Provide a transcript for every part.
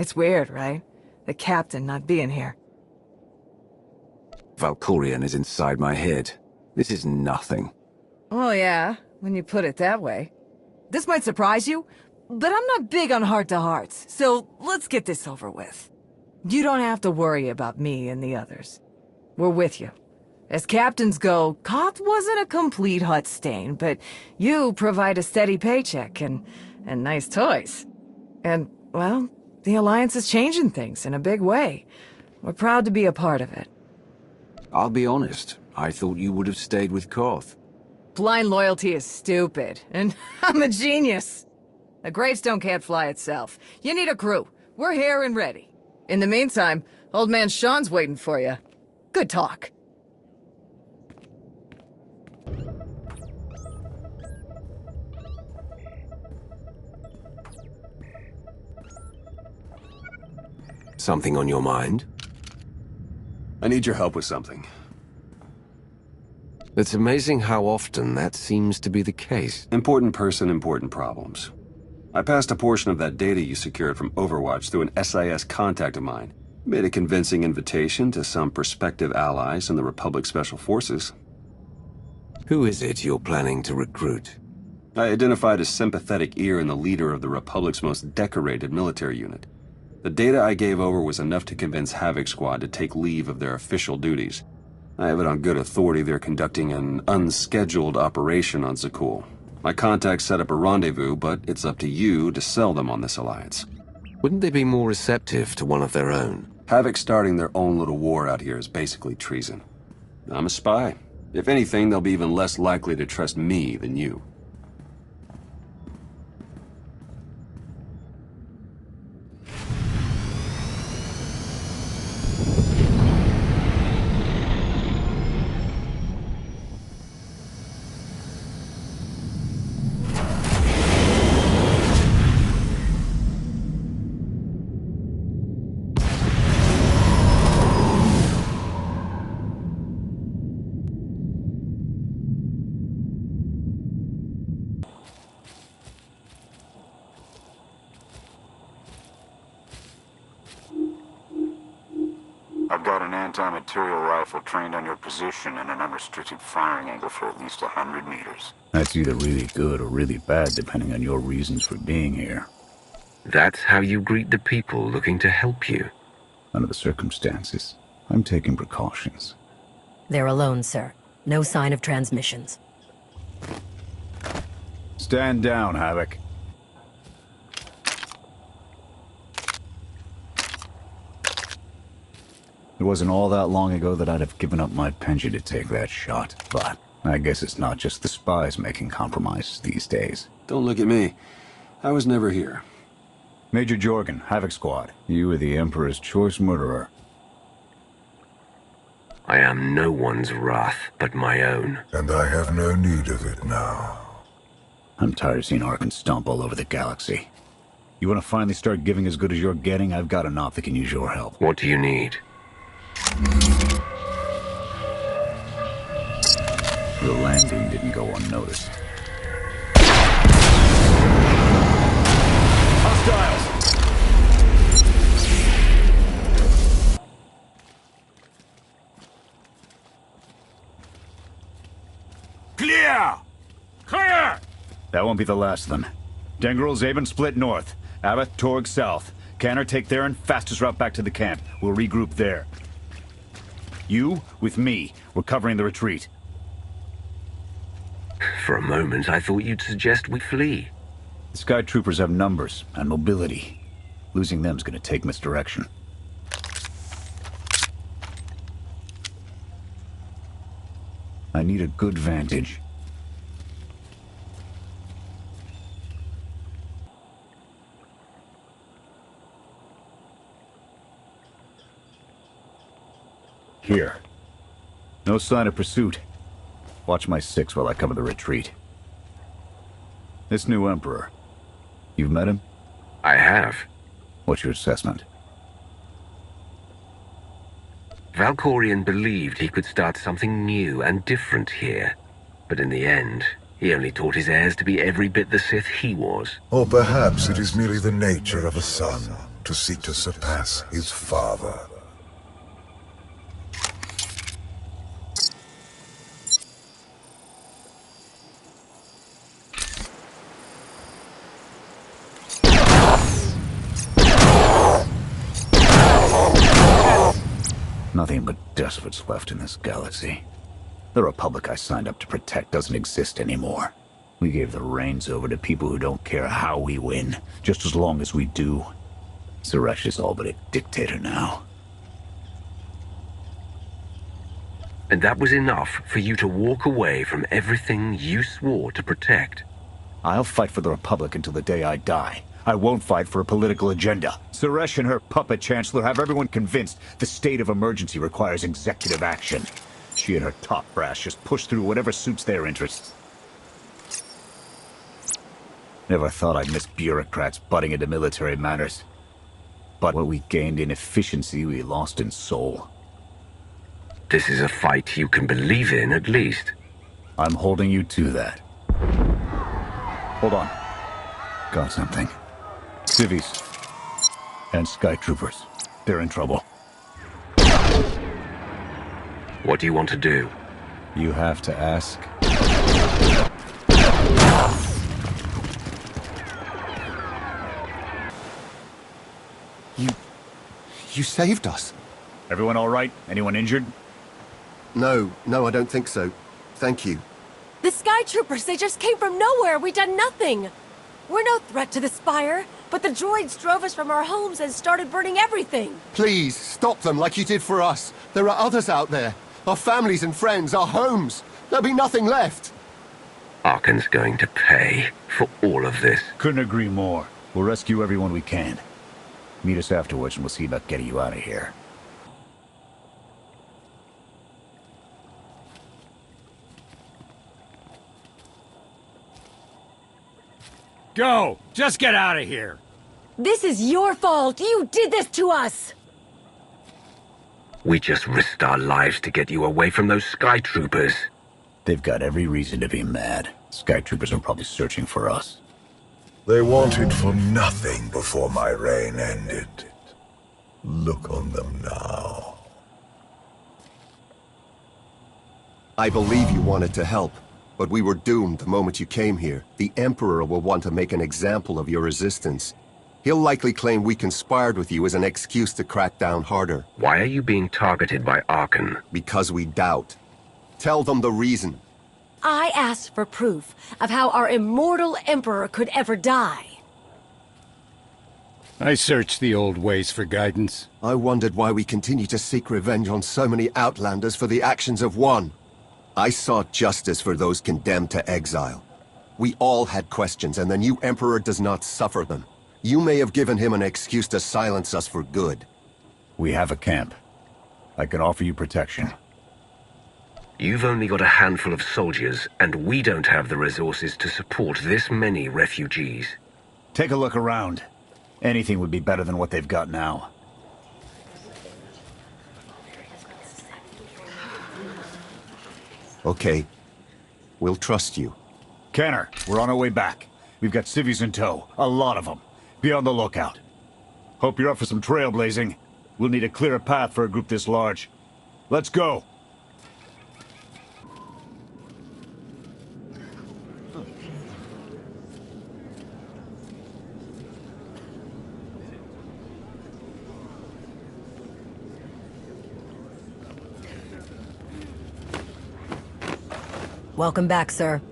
It's weird, right? The captain not being here. Valkorion is inside my head. This is nothing. Oh yeah, when you put it that way. This might surprise you, but I'm not big on heart-to-hearts, so let's get this over with. You don't have to worry about me and the others. We're with you. As captains go, Koth wasn't a complete Hutt stain, but you provide a steady paycheck and nice toys. And, well, the Alliance is changing things in a big way. We're proud to be a part of it. I'll be honest, I thought you would have stayed with Koth. Blind loyalty is stupid, and I'm a genius. A gravestone can't fly itself. You need a crew. We're here and ready. In the meantime, old man Sean's waiting for you. Good talk. Something on your mind? I need your help with something. It's amazing how often that seems to be the case. Important person, important problems. I passed a portion of that data you secured from Overwatch through an SIS contact of mine. Made a convincing invitation to some prospective allies in the Republic Special Forces. Who is it you're planning to recruit? I identified a sympathetic ear in the leader of the Republic's most decorated military unit. The data I gave over was enough to convince Havoc Squad to take leave of their official duties. I have it on good authority they're conducting an unscheduled operation on Zakul. My contacts set up a rendezvous, but it's up to you to sell them on this alliance. Wouldn't they be more receptive to one of their own? Havoc starting their own little war out here is basically treason. I'm a spy. If anything, they'll be even less likely to trust me than you. I've got an anti-material rifle trained on your position and an unrestricted firing angle for at least 100 meters. That's either really good or really bad, depending on your reasons for being here. That's how you greet the people looking to help you? Under the circumstances, I'm taking precautions. They're alone, sir. No sign of transmissions. Stand down, Havoc. It wasn't all that long ago that I'd have given up my pension to take that shot, but I guess it's not just the spies making compromises these days. Don't look at me. I was never here. Major Jorgen, Havoc Squad. You are the Emperor's choice murderer. I am no one's wrath but my own. And I have no need of it now. I'm tired of seeing Arkan stomp all over the galaxy. You want to finally start giving as good as you're getting? I've got enough that can use your help. What do you need? The landing didn't go unnoticed. Hostiles! Clear! Clear! That won't be the last of them. Dengril, Zaven split north. Abath, Torg south. Canner take Theron, fastest route back to the camp. We'll regroup there. You, with me, we're covering the retreat. For a moment, I thought you'd suggest we flee. The Sky Troopers have numbers and mobility. Losing them's gonna take misdirection. I need a good vantage. Here. No sign of pursuit. Watch my six while I cover the retreat. This new Emperor. You've met him? I have. What's your assessment? Valkorion believed he could start something new and different here. But in the end, he only taught his heirs to be every bit the Sith he was. Or perhaps it is merely the nature of a son. to seek to surpass his father. Nothing but despots left in this galaxy. The Republic I signed up to protect doesn't exist anymore. We gave the reins over to people who don't care how we win, just as long as we do. Suresh is all but a dictator now. And that was enough for you to walk away from everything you swore to protect. I'll fight for the Republic until the day I die. I won't fight for a political agenda. Suresh and her puppet chancellor have everyone convinced the state of emergency requires executive action. She and her top brass just push through whatever suits their interests. Never thought I'd miss bureaucrats butting into military matters. But what we gained in efficiency, we lost in soul. This is a fight you can believe in, at least. I'm holding you to that. Hold on. Got something. Civvies. And Sky Troopers. They're in trouble. What do you want to do? You have to ask. You saved us. Everyone all right? Anyone injured? No, I don't think so. Thank you. The Sky Troopers, they just came from nowhere. We done nothing. We're no threat to the Spire, but the droids drove us from our homes and started burning everything. Please, stop them like you did for us. There are others out there. Our families and friends, our homes. There'll be nothing left. Arkan's going to pay for all of this. Couldn't agree more. We'll rescue everyone we can. Meet us afterwards and we'll see about getting you out of here. Go! Just get out of here! This is your fault! You did this to us! We just risked our lives to get you away from those Sky Troopers. They've got every reason to be mad. Sky Troopers are probably searching for us. They wanted for nothing before my reign ended. Look on them now. I believe you wanted to help, but we were doomed the moment you came here. The Emperor will want to make an example of your resistance. He'll likely claim we conspired with you as an excuse to crack down harder. Why are you being targeted by Arkan? Because we doubt. Tell them the reason. I asked for proof of how our immortal Emperor could ever die. I searched the old ways for guidance. I wondered why we continue to seek revenge on so many Outlanders for the actions of one. I sought justice for those condemned to exile. We all had questions, and the new Emperor does not suffer them. You may have given him an excuse to silence us for good. We have a camp. I can offer you protection. You've only got a handful of soldiers, and we don't have the resources to support this many refugees. Take a look around. Anything would be better than what they've got now. Okay. We'll trust you. Kenner, we're on our way back. We've got civvies in tow. A lot of them. Be on the lookout. Hope you're up for some trailblazing. We'll need a clearer path for a group this large. Let's go! Welcome back, sir.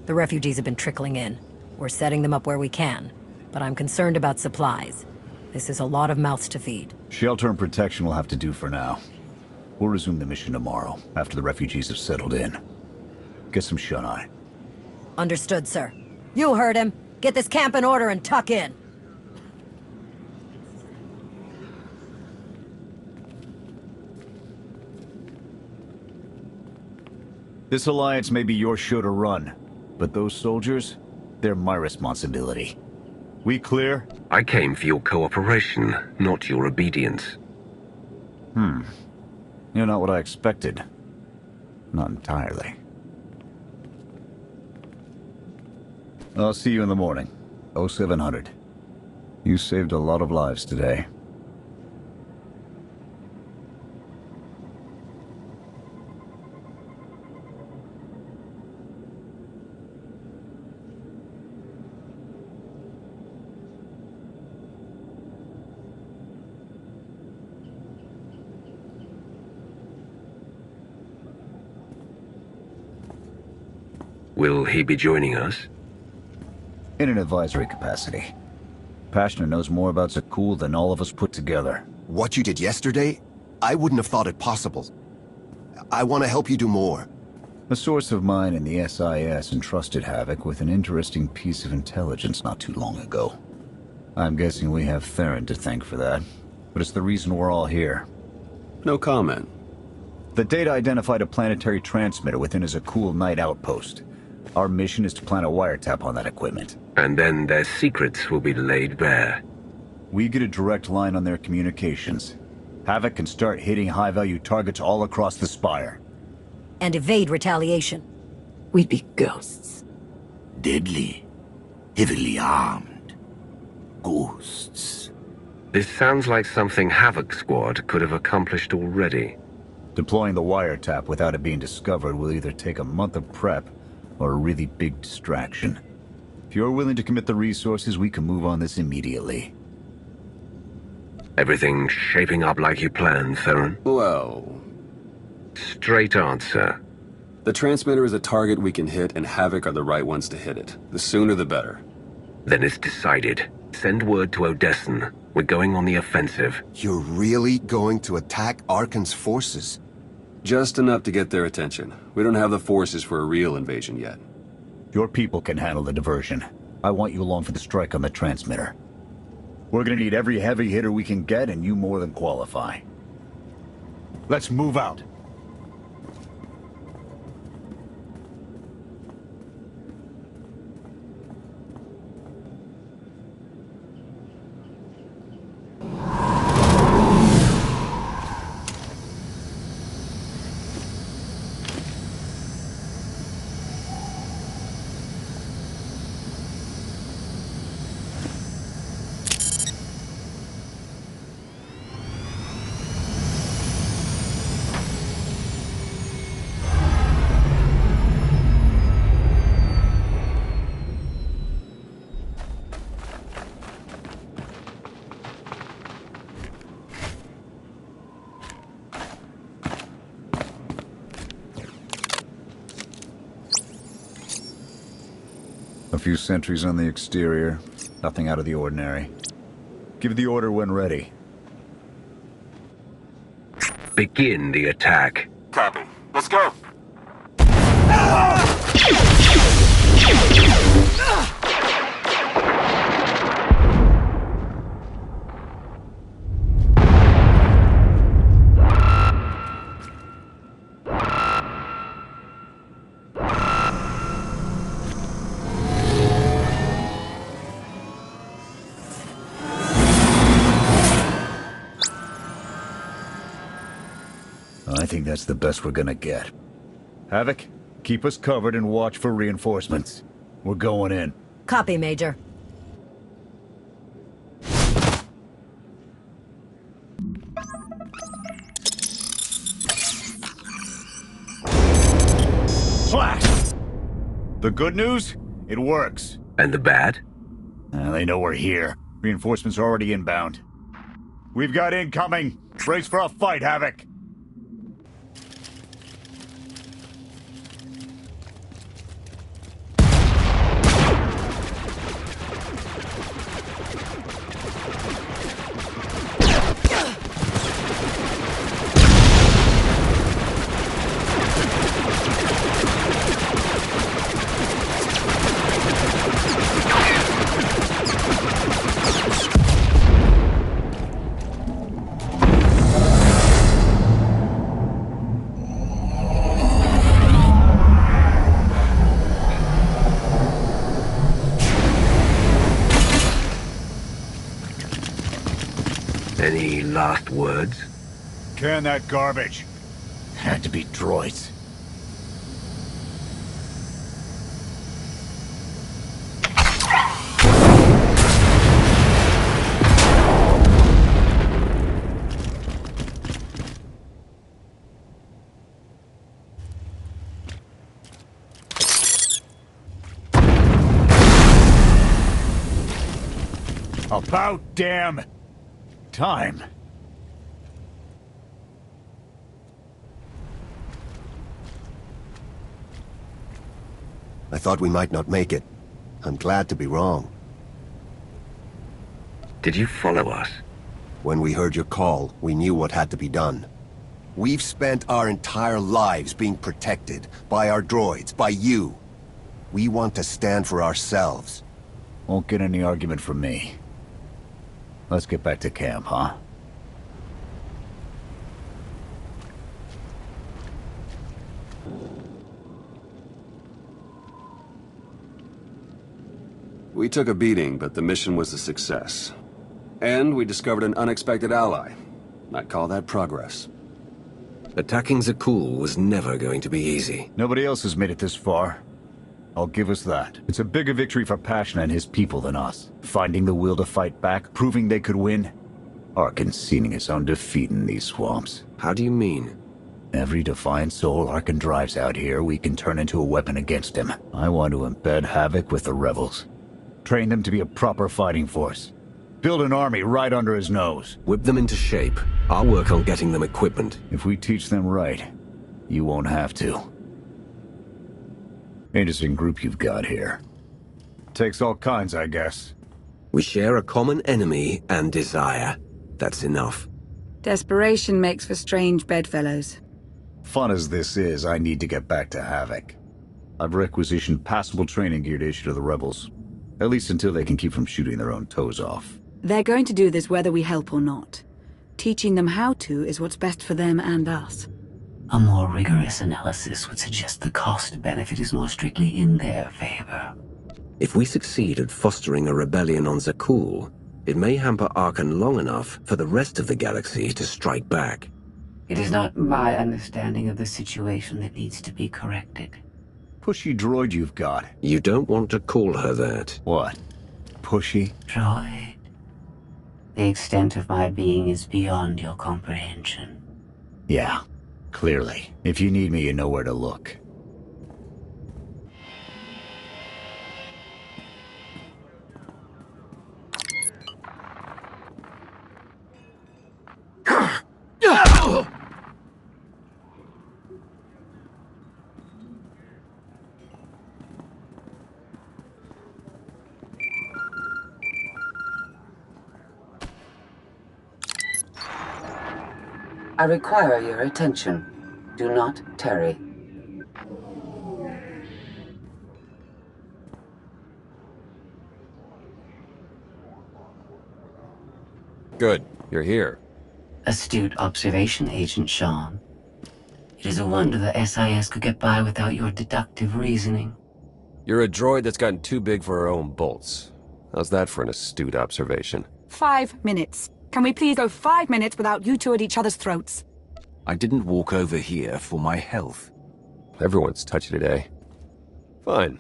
The refugees have been trickling in. We're setting them up where we can, but I'm concerned about supplies. This is a lot of mouths to feed. Shelter and protection will have to do for now. We'll resume the mission tomorrow, after the refugees have settled in. Get some shut-eye. Understood, sir. You heard him. Get this camp in order and tuck in. This alliance may be your show to run, but those soldiers, they're my responsibility. We clear? I came for your cooperation, not your obedience. You're not what I expected. Not entirely. I'll see you in the morning. 0700. You saved a lot of lives today. Will he be joining us? In an advisory capacity. Pashner knows more about Zakul than all of us put together. What you did yesterday, I wouldn't have thought it possible. I want to help you do more. A source of mine in the SIS entrusted Havoc with an interesting piece of intelligence not too long ago. I'm guessing we have Theron to thank for that, but it's the reason we're all here. No comment. The data identified a planetary transmitter within a Zakul night outpost. Our mission is to plant a wiretap on that equipment. And then their secrets will be laid bare. We get a direct line on their communications. Havoc can start hitting high-value targets all across the Spire. And evade retaliation. We'd be ghosts. Deadly. Heavily armed. Ghosts. This sounds like something Havoc Squad could have accomplished already. Deploying the wiretap without it being discovered will either take a month of prep or a really big distraction. If you're willing to commit the resources, we can move on this immediately. Everything shaping up like you planned, Theron? Well... Straight answer. The transmitter is a target we can hit, and Havoc are the right ones to hit it. The sooner the better. Then it's decided. Send word to Odessen. We're going on the offensive. You're really going to attack Arkan's forces? Just enough to get their attention. We don't have the forces for a real invasion yet. Your people can handle the diversion. I want you along for the strike on the transmitter. We're gonna need every heavy hitter we can get, and you more than qualify. Let's move out. A few sentries on the exterior. Nothing out of the ordinary. Give the order when ready. Begin the attack. Copy. Let's go. I think that's the best we're gonna get. Havoc, keep us covered and watch for reinforcements. We're going in. Copy, Major. Flash! The good news? It works. And the bad? They know we're here. Reinforcements are already inbound. We've got incoming. Brace for a fight, Havoc. Any last words? Can that garbage. Had to be droids. About damn time. I thought we might not make it. I'm glad to be wrong. Did you follow us? When we heard your call, we knew what had to be done. We've spent our entire lives being protected by our droids, by you. We want to stand for ourselves. Won't get any argument from me. Let's get back to camp, huh? We took a beating, but the mission was a success. And we discovered an unexpected ally. I'd call that progress. Attacking Zakul was never going to be easy. Nobody else has made it this far. I'll give us that. It's a bigger victory for Passion and his people than us. Finding the will to fight back, proving they could win. Arkan's seen his own defeat in these swamps. How do you mean? Every defiant soul Arkan drives out here, we can turn into a weapon against him. I want to embed Havoc with the rebels. Train them to be a proper fighting force. Build an army right under his nose. Whip them into shape. I'll work on getting them equipment. If we teach them right, you won't have to. Interesting group you've got here. Takes all kinds, I guess. We share a common enemy and desire. That's enough. Desperation makes for strange bedfellows. Fun as this is, I need to get back to Havoc. I've requisitioned passable training gear to issue to the rebels. At least until they can keep from shooting their own toes off. They're going to do this whether we help or not. Teaching them how to is what's best for them and us. A more rigorous analysis would suggest the cost-benefit is more strictly in their favor. If we succeed at fostering a rebellion on Zakul, it may hamper Arkan long enough for the rest of the galaxy to strike back. It is not my understanding of the situation that needs to be corrected. Pushy droid you've got. You don't want to call her that. What? Pushy? Droid. The extent of my being is beyond your comprehension. Yeah, clearly. If you need me, you know where to look. I require your attention. Do not tarry. Good. You're here. Astute observation, Agent Sean. It is a wonder the SIS could get by without your deductive reasoning. You're a droid that's gotten too big for her own bolts. How's that for an astute observation? 5 minutes. Can we please go 5 minutes without you two at each other's throats? I didn't walk over here for my health. Everyone's touchy today. Fine.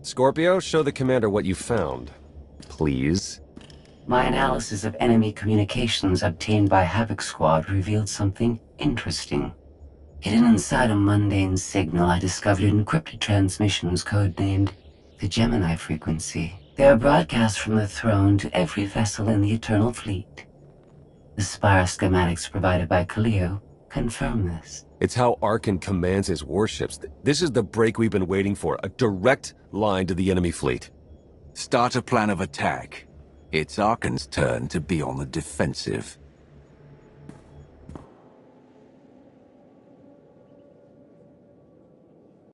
Scorpio, show the commander what you found. Please. My analysis of enemy communications obtained by Havoc Squad revealed something interesting. Hidden inside a mundane signal, I discovered encrypted transmissions codenamed the Gemini frequency. They are broadcasts from the throne to every vessel in the Eternal Fleet. The Spire schematics provided by Kaleo confirm this. It's how Arkan commands his warships. This is the break we've been waiting for. A direct line to the enemy fleet. Start a plan of attack. It's Arkan's turn to be on the defensive.